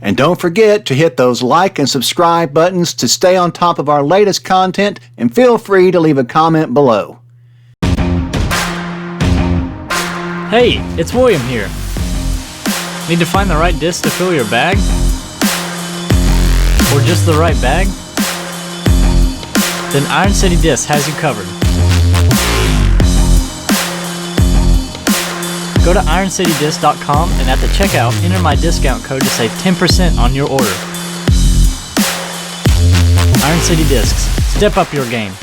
And don't forget to hit those like and subscribe buttons to stay on top of our latest content, and feel free to leave a comment below. Hey, it's William here. Need to find the right disc to fill your bag? Or just the right bag? Then Iron City Discs has you covered. Go to IronCityDisc.com and at the checkout, enter my discount code to save 10% on your order. Iron City Discs. Step up your game.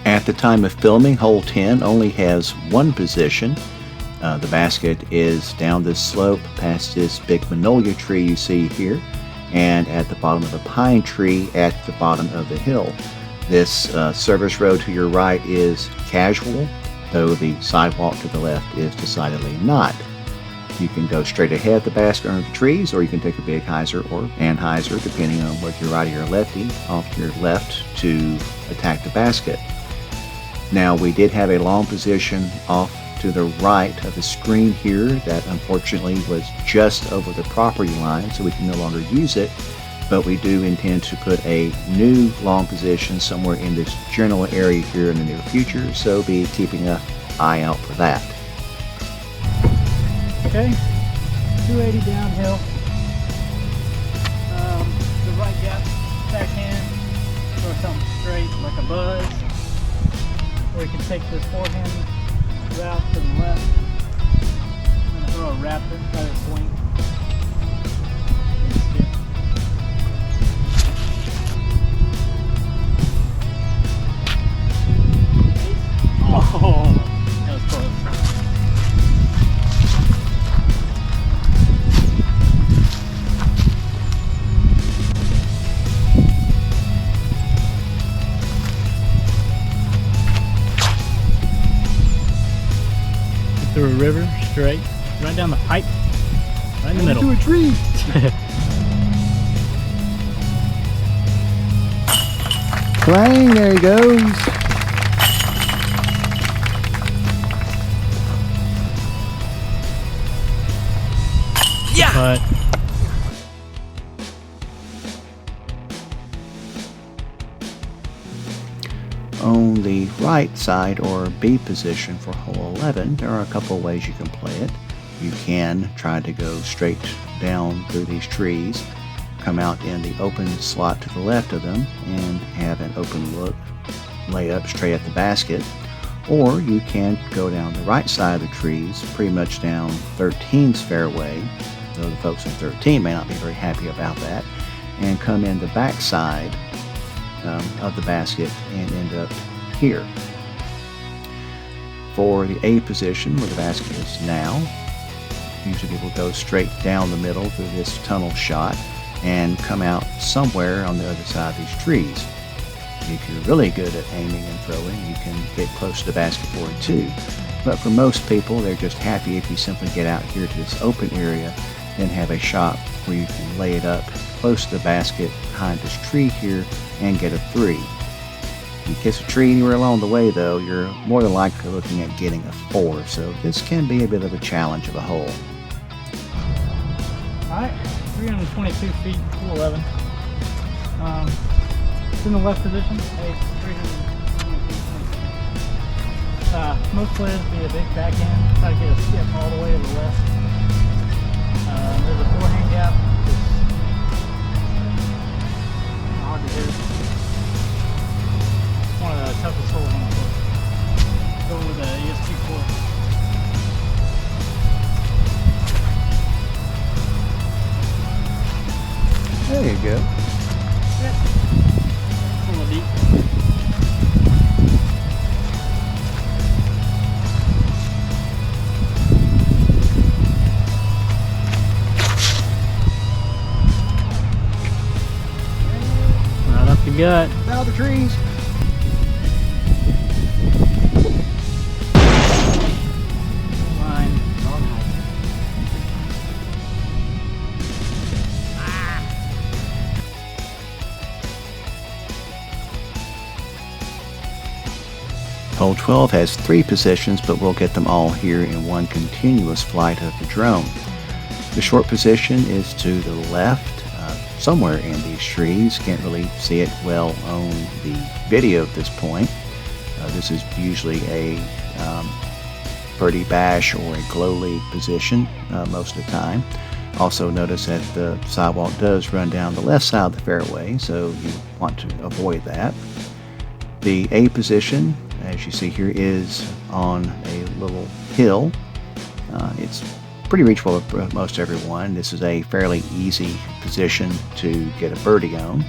At the time of filming, hole 10 only has one position. The basket is down this slope past this big magnolia tree you see here, and at the bottom of a pine tree at the bottom of the hill. This service road to your right is casual, though the sidewalk to the left is decidedly not. You can go straight ahead the basket under the trees, or you can take a big hyzer or anhyzer, depending on whether you're righty or lefty, off to your left to attack the basket. Now, we did have a long position off to the right of the screen here that unfortunately was just over the property line, so we can no longer use it, but we do intend to put a new long position somewhere in this general area here in the near future, so be keeping an eye out for that. Okay, 280 downhill. The right gap, backhand, or something straight like a buzz. Or you can take this forehand route to the left and throw a rapid, try to swing. And skip. Oh, that was close. Through a river, straight, right down the pipe, right in the middle. Into a tree! Clang, there he goes! Yeah! But on the right side, or B position for hole 11, there are a couple of ways you can play it. You can try to go straight down through these trees, come out in the open slot to the left of them, and have an open look, lay up straight at the basket. Or you can go down the right side of the trees, pretty much down 13's fairway, though the folks in 13 may not be very happy about that, and come in the back side of the basket and end up here. For the A position, where the basket is now, usually people go straight down the middle through this tunnel shot and come out somewhere on the other side of these trees. If you're really good at aiming and throwing, you can get close to the basket for it too. But for most people, they're just happy if you simply get out here to this open area and have a shot where you can lay it up close to the basket behind this tree here and get a 3. If you kiss a tree anywhere along the way, though, you're more than likely looking at getting a 4, so this can be a bit of a challenge of a hole. alright, 322 feet, 211. It's in the left position, 322 feet. Most players be a big backhand, try to get a skip all the way to the left. There's a forehand gap. It's hard to hit. It's one of the toughest holes on the course. Go with the ESP4. There you go. Yeah. It's a little deep. Right up the gut. Out the trees. Line. Hole 12 has 3 positions, but we'll get them all here in one continuous flight of the drone. The short position is to the left, somewhere in these trees. Can't really see it well on the video at this point. This is usually a birdie bash or a glow lead position most of the time. Also notice that the sidewalk does run down the left side of the fairway, so you want to avoid that. The A position, as you see here, is on a little hill. It's pretty reachable for most everyone. This is a fairly easy position to get a birdie on.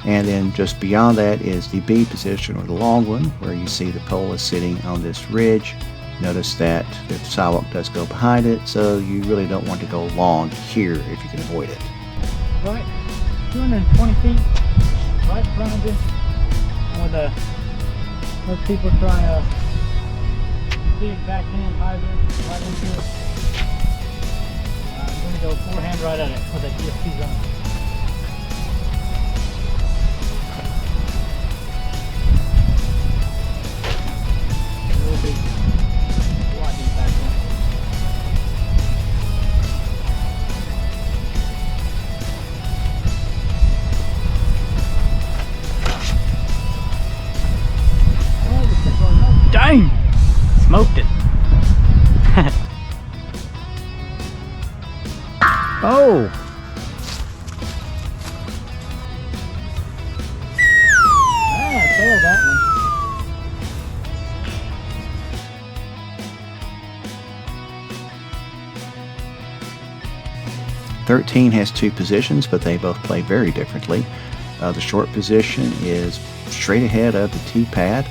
And then just beyond that is the B position, or the long one, where you see the pole is sitting on this ridge. Notice that the sidewalk does go behind it, so you really don't want to go long here if you can avoid it. Right, 220 feet right in front of you. With most people try a big backhand hyzer right into it. I'm going to go forehand right at it with a DSP zone. Real big, wide deep backhand. Dang! Smoked it. Oh! I failed that one. "13 has 2 positions, but they both play very differently. The short position is straight ahead of the tee pad.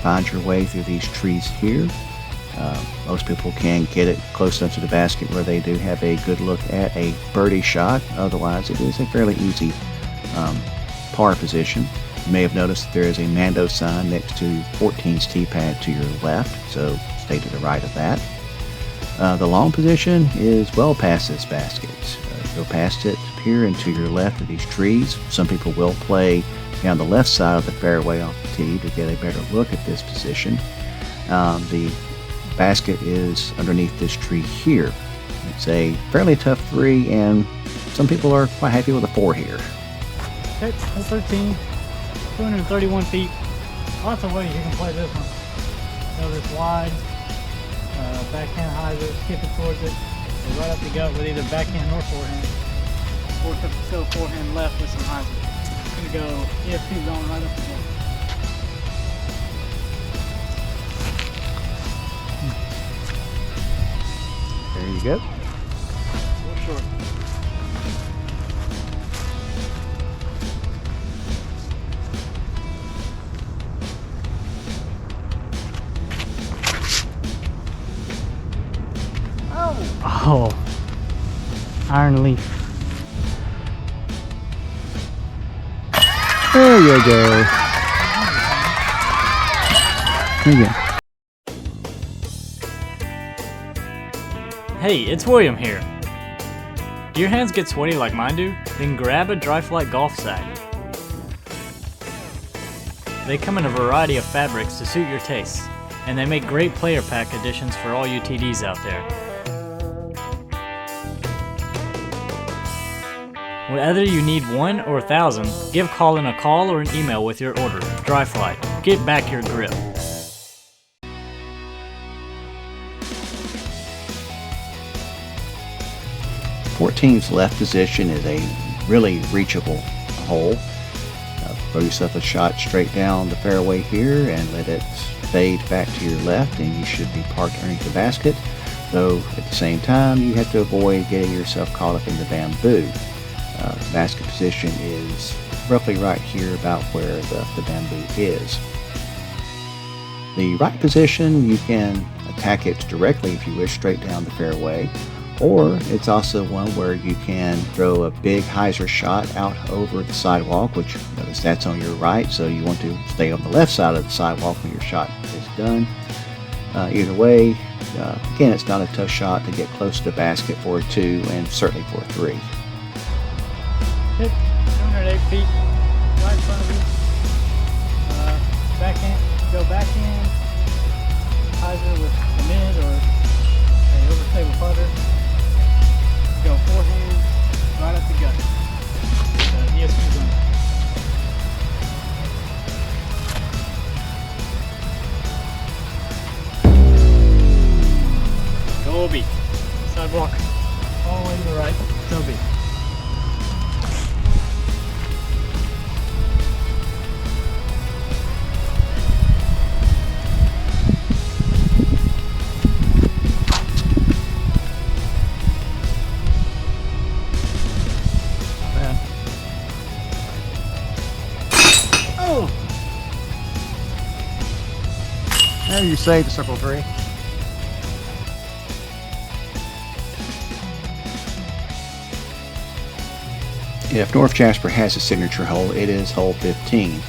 Find your way through these trees here. Most people can get it close enough to the basket where they do have a good look at a birdie shot. Otherwise, it is a fairly easy par position. You may have noticed that there is a Mando sign next to 14's tee pad to your left, so stay to the right of that. The long position is well past this basket. Go past it here and to your left of these trees. Some people will play down the left side of the fairway off the tee to get a better look at this position. The basket is underneath this tree here. It's a fairly tough 3, and some people are quite happy with a 4 here. Okay, 13, 231 feet. Lots of ways you can play this one. So this wide, backhand hyzer, skip it towards it, or right up the gut with either backhand or forehand. Or still forehand left with some hyzer. I'm gonna go ESP zone right up the gut. There you go. A little short. Oh, iron leaf. There you go. There you go. Hey, it's William here. Do your hands get sweaty like mine do? Then grab a Dry Flight golf sack. They come in a variety of fabrics to suit your tastes, and they make great player pack additions for all you TDs out there. Whether you need 1 or 1,000, give Colin a call or an email with your order. Dry Flight. Get back your grip. 14's left position is a really reachable hole. Throw yourself a shot straight down the fairway here and let it fade back to your left, and you should be parked underneath the basket. Though at the same time, you have to avoid getting yourself caught up in the bamboo. Basket position is roughly right here about where the bamboo is. The right position, you can attack it directly if you wish, straight down the fairway, or it's also one where you can throw a big hyzer shot out over the sidewalk, which notice that's on your right, so you want to stay on the left side of the sidewalk when your shot is done. Either way, again, it's not a tough shot to get close to the basket for a 2 and certainly for a 3. Hit 208 feet right in front of you. Backhand. Oh! There you saved circle 3. If North Jasper has a signature hole, it is hole 15.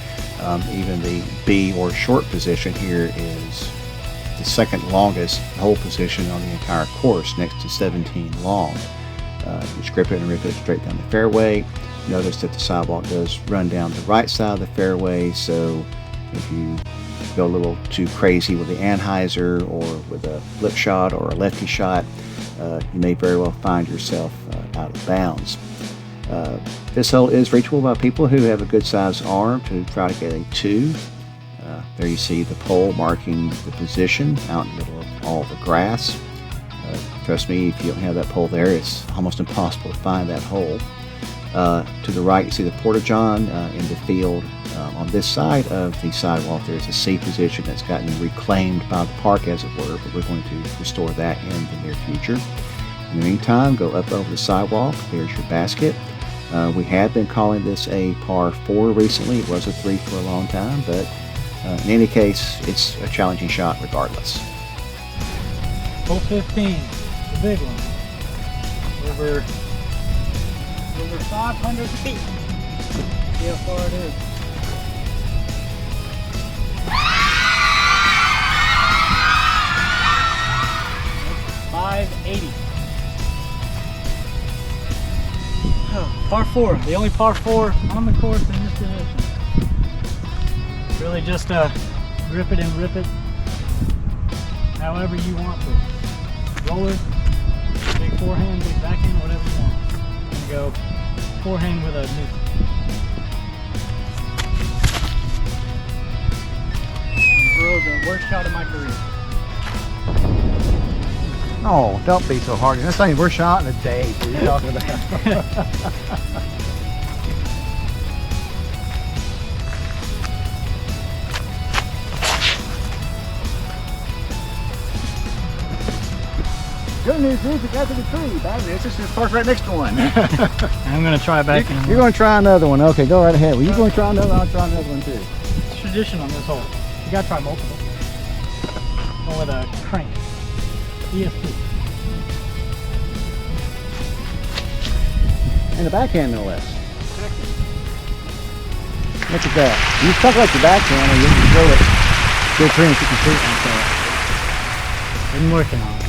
Even the B or short position here is the second longest hole position on the entire course, next to 17 long. Just grip it and rip it straight down the fairway. Notice that the sidewalk does run down the right side of the fairway, so if you go a little too crazy with the anhyzer or with a flip shot or a lefty shot, you may very well find yourself out of bounds. This hole is reachable by people who have a good sized arm to try to get a 2. There you see the pole marking the position out in the middle of all the grass. Trust me, if you don't have that pole there, it's almost impossible to find that hole. To the right, you see the porta-john in the field. On this side of the sidewalk, there's a C position that's gotten reclaimed by the park, as it were, but we're going to restore that in the near future. In the meantime, go up over the sidewalk. There's your basket. We have been calling this a par 4 recently. It was a 3 for a long time, but in any case, it's a challenging shot regardless. Hole 15, the big one. Over 500 feet. See how far it is. That's 580. Par 4, the only par 4 on the course in this position. Really just grip it and rip it however you want to. Roller, big forehand, big backhand, whatever you want. I'm gonna go forehand with a nuke. Throw the worst shot of my career. Oh, don't be so hard. That's ain't worst shot in a day. What are you talking about? Good news is you got to the tree. Bad news is it's parked right next to one. I'm gonna try back. You're going to try another one. Okay, go right ahead. Well, you're going to try another one. I'll try another one too. It's tradition on this hole. You gotta try multiple. Go with a crank. ESP. And a backhand, no less. Look at that. You suck like your backhand and you can throw it. Go 350 feet like that. Been working on it.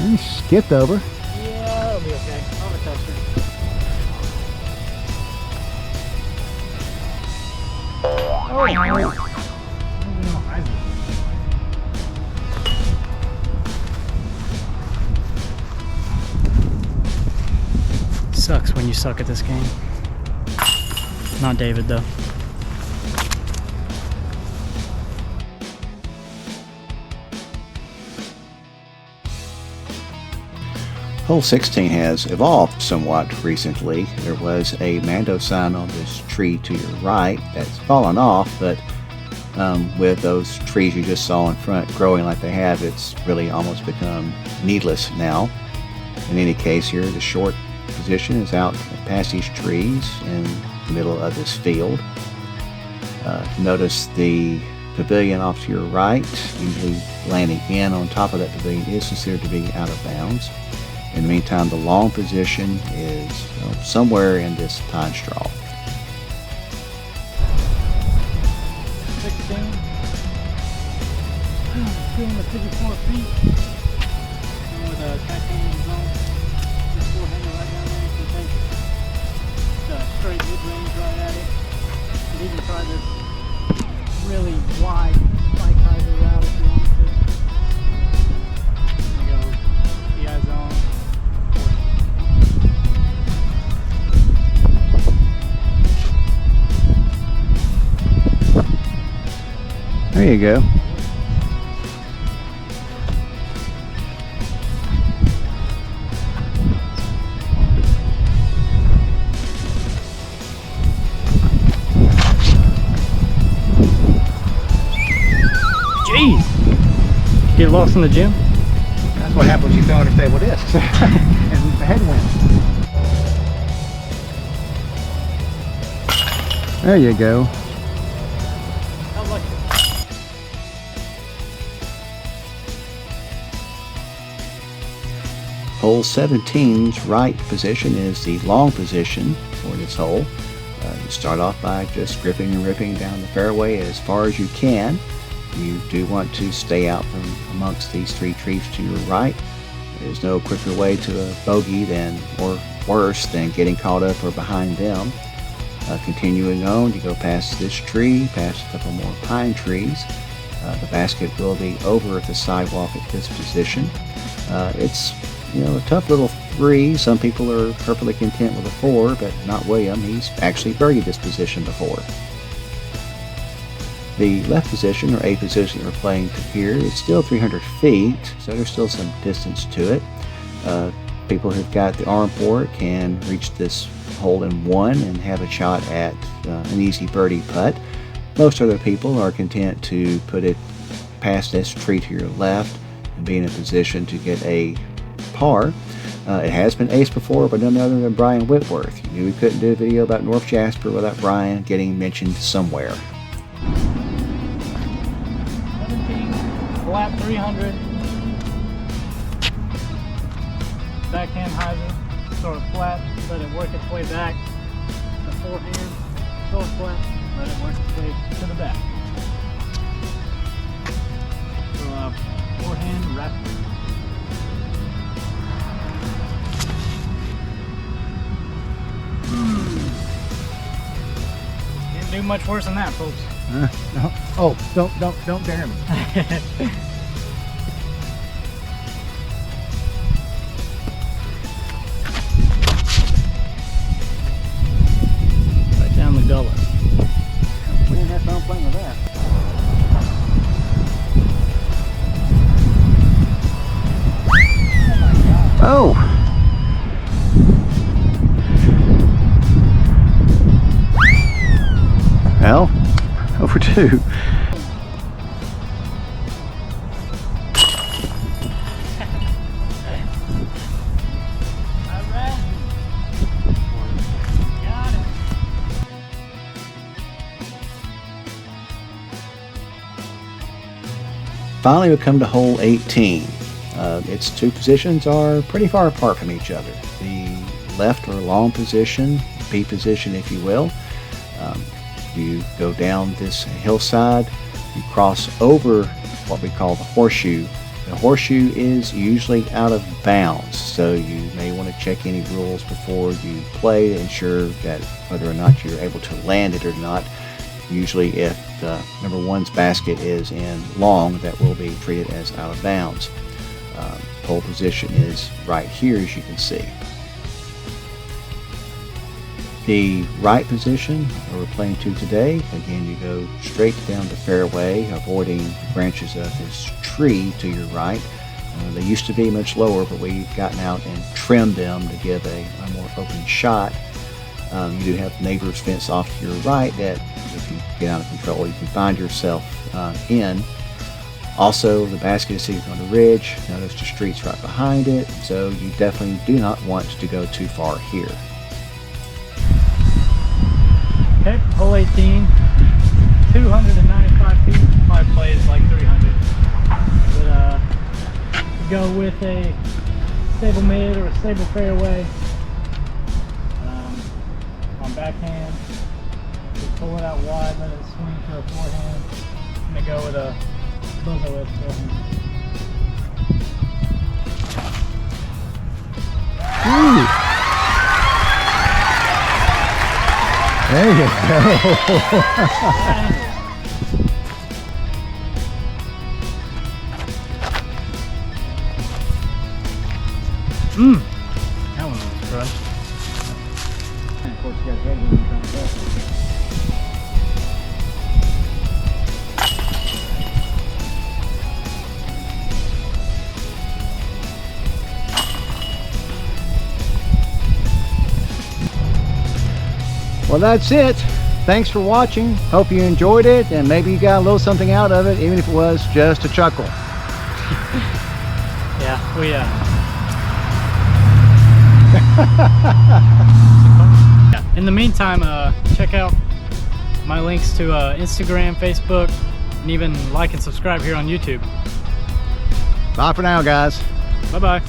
You skipped over. Yeah, it'll be okay. I'll have a tester. Oh! Sucks when you suck at this game. Not David, though. Hole 16 has evolved somewhat recently. There was a Mando sign on this tree to your right that's fallen off, but with those trees you just saw in front growing like they have, it's really almost become needless now. In any case, here the short position is out past these trees in the middle of this field. Notice the pavilion off to your right, usually landing in on top of that pavilion, is considered to be out of bounds. In the meantime, the long position is somewhere in this pine straw. 16. Doing the 54 feet. With a titanium zone. Just forehander right down there. You can take the straight mid-range right at it. You can even try this really wide spike hyzer route if you want to. You go PI zone. There you go. Get lost in the gym? That's what happens when you throw understable discs and the headwind. There you go. I like it. Hole 17's right position is the long position for this hole. You start off by just gripping and ripping down the fairway as far as you can. You do want to stay out from amongst these 3 trees to your right. There's no quicker way to a bogey or worse than getting caught up or behind them. Continuing on, you go past this tree, past a couple more pine trees. The basket will be over the sidewalk at this position. It's a tough little 3. Some people are perfectly content with a 4, but not William. He's actually birdied this position before. The left position, or A position that we're playing to here, is still 300 feet, so there's still some distance to it. People who've got the arm for it can reach this hole in 1 and have a shot at an easy birdie putt. Most other people are content to put it past this tree to your left and be in a position to get a par. It has been ace before, but none other than Brian Whitworth. You knew we couldn't do a video about North Jasper without Brian getting mentioned somewhere. 17, flat 300. Backhand hyzer, sort of flat, let it work its way back. The forehand, still flat, let it work its way to the back. So forehand wrap. Didn't do much worse than that, folks. No. Oh, don't dare me. Right down the gullet. We didn't have fun playing with that. Oh! Well, over 2. Finally, we come to hole 18. Its 2 positions are pretty far apart from each other. The left or long position, B position if you will. You go down this hillside, you cross over what we call the horseshoe. The horseshoe is usually out of bounds, so you may want to check any rules before you play to ensure that whether or not you're able to land it or not. Usually if the number 1's basket is in long, that will be treated as out of bounds. Pole position is right here, as you can see. The right position we're playing to today, again, you go straight down the fairway, avoiding the branches of this tree to your right. They used to be much lower, but we've gotten out and trimmed them to give a more open shot. You do have neighbors fence off to your right that, if you get out of control, you can find yourself in. Also, the basket is sitting on the ridge. Notice the street's right behind it, so you definitely do not want to go too far here. Okay, hole 18, 295 feet. Probably plays like 300. But go with a stable mid or a stable fairway. On backhand, just pull it out wide, let it swing for a forehand. I'm gonna go with a buzzer forehand. Ooh. There you go. That one was crushed. And of course, you got a headwind trying to go. Well, that's it. Thanks for watching. Hope you enjoyed it, and maybe you got a little something out of it, even if it was just a chuckle. Oh yeah. Yeah. In the meantime, check out my links to Instagram, Facebook, and even like and subscribe here on YouTube. Bye for now, guys. Bye-bye.